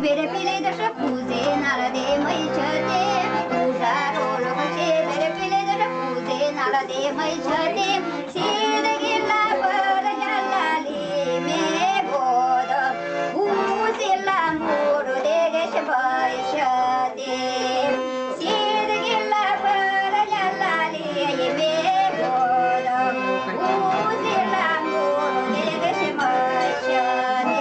Berepile de șăcuze, nala de măicete, ușarul ce berepile de șăcuze, nala de măicete, și de ghila fără la lime bodă, uzi la murul de gheșe băișete, și de ghila fără la lime bodă, uzi la murul de gheșe băișete.